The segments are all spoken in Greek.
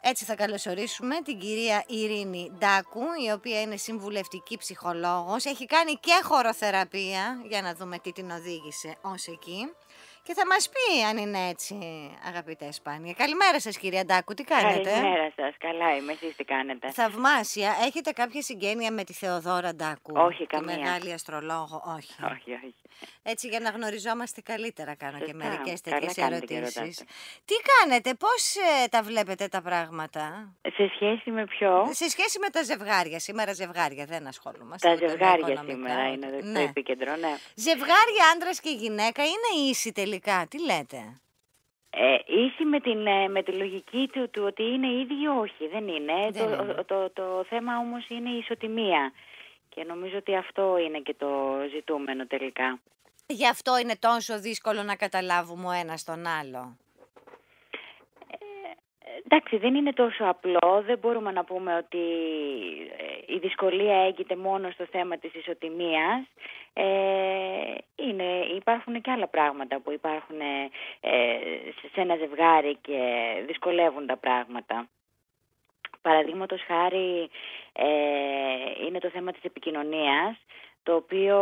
Έτσι θα καλωσορίσουμε την κυρία Ειρήνη Ντάκου, η οποία είναι συμβουλευτική ψυχολόγος. Έχει κάνει και χωροθεραπεία, για να δούμε τι την οδήγησε ως εκεί. Και θα μας πει αν είναι έτσι, αγαπητέ Σπάνια. Καλημέρα σας, κυρία Ντάκου, τι κάνετε? Καλημέρα σας, καλά είμαι, εσείς τι κάνετε? Θαυμάσια. Έχετε κάποια συγγένεια με τη Θεοδώρα Ντάκου? Όχι, τη καμία. μεγάλη αστρολόγο? Όχι. Όχι. Έτσι για να γνωριζόμαστε καλύτερα κάνω Σωστά. και μερικές Καλά τέτοιες κάνετε και ερωτήσεις. ρωτάτε. Τι κάνετε, πώς τα βλέπετε τα πράγματα? Σε σχέση με ποιο? Σε σχέση με τα ζευγάρια. Σήμερα ζευγάρια δεν ασχολούμαστε. Τα ούτε με ζευγάρια οικονομικά, σήμερα ούτε- είναι το Ναι. επίκεντρο, ναι. Ζευγάρια άντρας και γυναίκα είναι ίσοι τελικά, τι λέτε? Ίση με τη λογική του ότι είναι ίδιοι, όχι, δεν είναι. Δεν είναι. Το θέμα όμως είναι η ισοτιμία. Και νομίζω ότι αυτό είναι και το ζητούμενο τελικά. Γι' αυτό είναι τόσο δύσκολο να καταλάβουμε ο ένας τον άλλο. Εντάξει, δεν είναι τόσο απλό, δεν μπορούμε να πούμε ότι η δυσκολία έγκυται μόνο στο θέμα της ισοτιμίας. Υπάρχουν και άλλα πράγματα που υπάρχουν σε ένα ζευγάρι και δυσκολεύουν τα πράγματα. Παραδείγματος χάρη είναι το θέμα της επικοινωνίας, το οποίο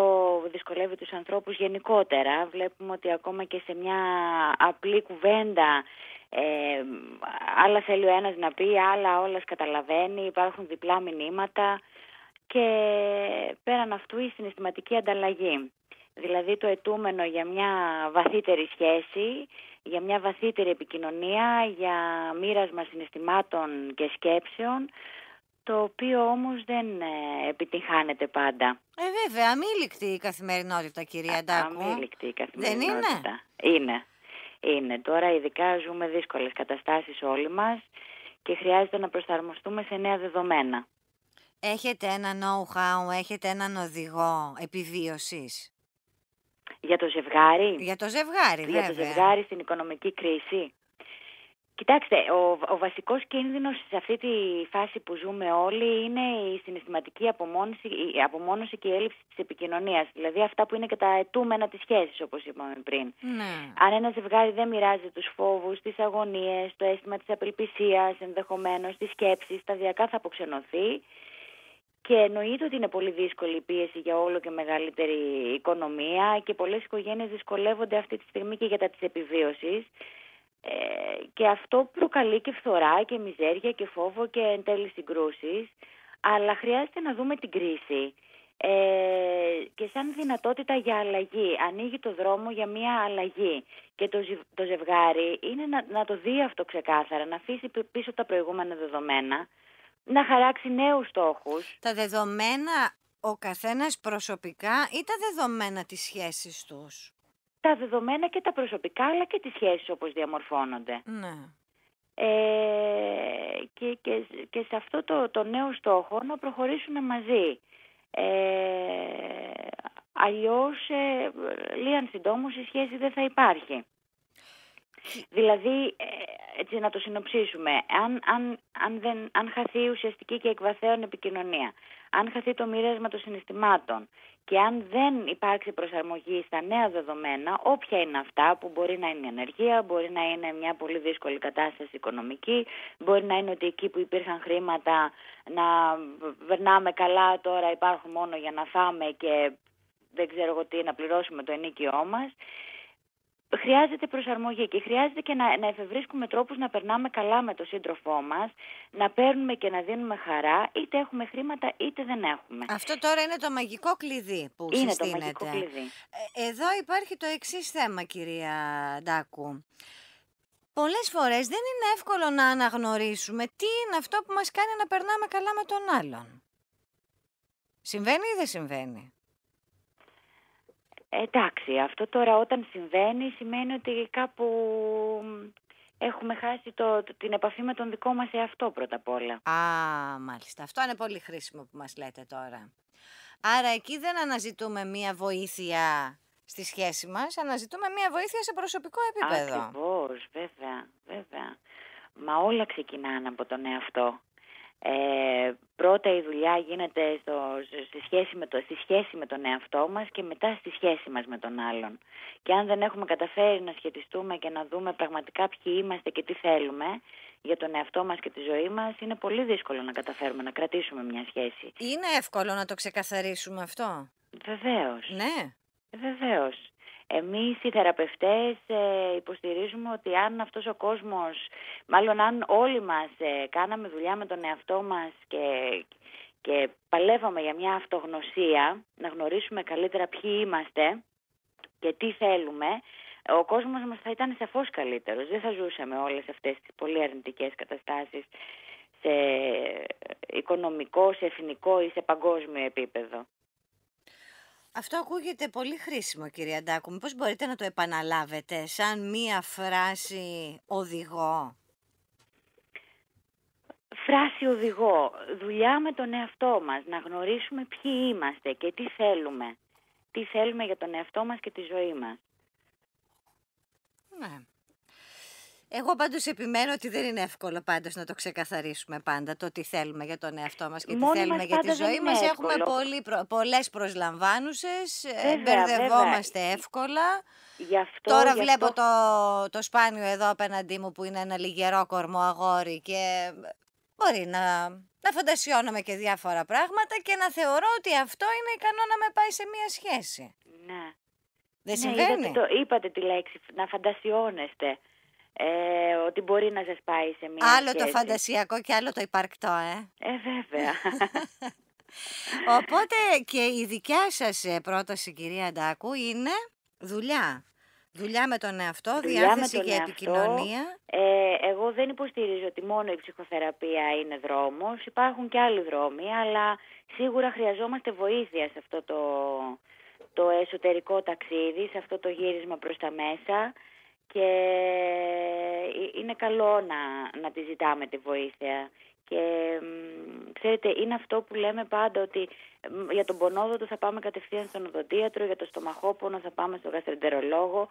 δυσκολεύει τους ανθρώπους γενικότερα. Βλέπουμε ότι ακόμα και σε μια απλή κουβέντα άλλα θέλει ο ένας να πει, άλλα όλας καταλαβαίνει, υπάρχουν διπλά μηνύματα και πέραν αυτού η συναισθηματική ανταλλαγή. Δηλαδή το αιτούμενο για μια βαθύτερη σχέση, για μια βαθύτερη επικοινωνία, για μοίρασμα συναισθημάτων και σκέψεων, το οποίο όμως δεν επιτυγχάνεται πάντα. Βέβαια, αμήλικτη η καθημερινότητα, κυρία Ντάκου. Αμήλικτη η Δεν είναι? καθημερινότητα. Είναι. Τώρα ειδικά ζούμε δύσκολες καταστάσεις όλοι μας και χρειάζεται να προσαρμοστούμε σε νέα δεδομένα. Έχετε ένα know-how, έχετε έναν οδηγό επιβίωσης? Για το ζευγάρι. Για το ζευγάρι, βέβαια. Για το ζευγάρι στην οικονομική κρίση. Κοιτάξτε, ο βασικός κίνδυνος σε αυτή τη φάση που ζούμε όλοι είναι η συναισθηματική απομόνωση και η έλλειψη της επικοινωνίας. Δηλαδή αυτά που είναι και τα αιτούμενα της σχέσης, όπως είπαμε πριν. Ναι. Αν ένα ζευγάρι δεν μοιράζει τους φόβους, τις αγωνίες, το αίσθημα της απελπισίας, ενδεχομένως τις σκέψεις, σταδιακά θα αποξενωθεί. Και εννοείται ότι είναι πολύ δύσκολη η πίεση για όλο και μεγαλύτερη οικονομία και πολλές οικογένειες δυσκολεύονται αυτή τη στιγμή και για τα της επιβίωσης. Και αυτό προκαλεί και φθορά και μιζέρια και φόβο και εν τέλει συγκρούσεις. Αλλά χρειάζεται να δούμε την κρίση και σαν δυνατότητα για αλλαγή. Ανοίγει το δρόμο για μια αλλαγή. Και το ζευγάρι είναι να το δει αυτό ξεκάθαρα, να αφήσει πίσω τα προηγούμενα δεδομένα, να χαράξει νέους στόχους. Τα δεδομένα ο καθένας προσωπικά ή τα δεδομένα της σχέσης τους? Τα δεδομένα και τα προσωπικά αλλά και τις σχέσεις όπως διαμορφώνονται. Ναι. Και σε αυτό το νέο στόχο να προχωρήσουν μαζί. Αλλιώς λίγαν συντόμως η σχέση δεν θα υπάρχει. Δηλαδή, έτσι να το συνοψίσουμε, αν χαθεί η ουσιαστική και εκβαθέων επικοινωνία, αν χαθεί το μοίρασμα των συναισθημάτων και αν δεν υπάρξει προσαρμογή στα νέα δεδομένα, όποια είναι αυτά, που μπορεί να είναι η ανεργία, μπορεί να είναι μια πολύ δύσκολη κατάσταση οικονομική, μπορεί να είναι ότι εκεί που υπήρχαν χρήματα να βερνάμε καλά, τώρα υπάρχουν μόνο για να φάμε και δεν ξέρω εγώ τι, να πληρώσουμε το ενοίκιό μας. Χρειάζεται προσαρμογή και χρειάζεται και να εφευρίσκουμε τρόπους να περνάμε καλά με τον σύντροφό μας, να παίρνουμε και να δίνουμε χαρά, είτε έχουμε χρήματα είτε δεν έχουμε. Αυτό τώρα είναι το μαγικό κλειδί που Είναι συστήνεται. το μαγικό κλειδί. Εδώ υπάρχει το εξής θέμα, κυρία Ντάκου. Πολλές φορές δεν είναι εύκολο να αναγνωρίσουμε τι είναι αυτό που μας κάνει να περνάμε καλά με τον άλλον. Συμβαίνει ή δεν συμβαίνει? Εντάξει, αυτό τώρα όταν συμβαίνει σημαίνει ότι κάπου έχουμε χάσει την επαφή με τον δικό μας εαυτό πρώτα απ' όλα. Α, μάλιστα. Αυτό είναι πολύ χρήσιμο που μας λέτε τώρα. Άρα εκεί δεν αναζητούμε μία βοήθεια στη σχέση μας, αναζητούμε μία βοήθεια σε προσωπικό επίπεδο. Ακριβώς, βέβαια. Μα όλα ξεκινάνε από τον εαυτό. Πρώτα η δουλειά γίνεται στη σχέση με τον εαυτό μας και μετά στη σχέση μας με τον άλλον. Και αν δεν έχουμε καταφέρει να σχετιστούμε και να δούμε πραγματικά ποιοι είμαστε και τι θέλουμε, για τον εαυτό μας και τη ζωή μας, είναι πολύ δύσκολο να καταφέρουμε να κρατήσουμε μια σχέση. Είναι εύκολο να το ξεκαθαρίσουμε αυτό? Βεβαίως. Ναι. Βεβαίως. Εμείς οι θεραπευτές υποστηρίζουμε ότι αν αυτός ο κόσμος, μάλλον αν όλοι μας κάναμε δουλειά με τον εαυτό μας και παλεύαμε για μια αυτογνωσία, να γνωρίσουμε καλύτερα ποιοι είμαστε και τι θέλουμε, ο κόσμος μας θα ήταν σαφώς καλύτερος. Δεν θα ζούσαμε όλες αυτές τις πολύ αρνητικές καταστάσεις σε οικονομικό, σε εθνικό ή σε παγκόσμιο επίπεδο. Αυτό ακούγεται πολύ χρήσιμο, κυρία Ντάκου. Μήπως μπορείτε να το επαναλάβετε σαν μία φράση οδηγό? Φράση οδηγό. Δουλειά με τον εαυτό μας. Να γνωρίσουμε ποιοι είμαστε και τι θέλουμε. Τι θέλουμε για τον εαυτό μας και τη ζωή μας. Ναι. Εγώ πάντως επιμένω ότι δεν είναι εύκολο πάντως να το ξεκαθαρίσουμε πάντα το τι θέλουμε για τον εαυτό μας και τι θέλουμε για τη ζωή μας. Έχουμε πολλές προσλαμβάνουσες, μπερδευόμαστε εύκολα. Τώρα βλέπω το Σπάνιο εδώ απέναντί μου που είναι ένα λιγερόκορμο αγόρι και μπορεί να φαντασιώνομαι και διάφορα πράγματα και να θεωρώ ότι αυτό είναι ικανό να με πάει σε μία σχέση. Ναι. Δεν συμβαίνει? Είπατε τη λέξη, να φαντασιώνεστε. Ότι μπορεί να σας πάει σε μια άλλο σχέση. Το φαντασιακό και άλλο το υπαρκτό, βέβαια. Οπότε και η δικιά σας πρόταση, κυρία Ντάκου, είναι δουλειά. Δουλειά με τον εαυτό, διάθεση για επικοινωνία. Εγώ δεν υποστηρίζω ότι μόνο η ψυχοθεραπεία είναι δρόμος. Υπάρχουν και άλλοι δρόμοι, αλλά σίγουρα χρειαζόμαστε βοήθεια σε αυτό το εσωτερικό ταξίδι, σε αυτό το γύρισμα προς τα μέσα. Και είναι καλό να τη ζητάμε τη βοήθεια. Και ξέρετε, είναι αυτό που λέμε πάντα, ότι για τον πονόδοτο θα πάμε κατευθείαν στον οδοντίατρο, για το στομαχόπονο θα πάμε στον γαστρεντερολόγο.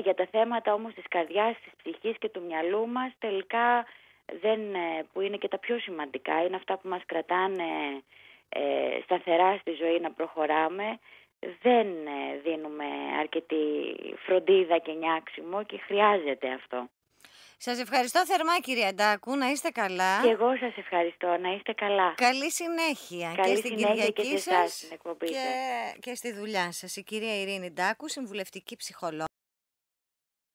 Για τα θέματα όμως της καρδιάς, της ψυχής και του μυαλού μας, τελικά που είναι και τα πιο σημαντικά, είναι αυτά που μας κρατάνε σταθερά στη ζωή να προχωράμε. Δεν δίνουμε αρκετή φροντίδα και νιάξιμο και χρειάζεται αυτό. Σας ευχαριστώ θερμά, κυρία Ντάκου, να είστε καλά. Και εγώ σας ευχαριστώ, να είστε καλά. Καλή συνέχεια. Καλή και στην συνέχεια Κυριακή και σε εσάς, στην εκπομπή και στη δουλειά σας. Η κυρία Ειρήνη Ντάκου, συμβουλευτική ψυχολόγος.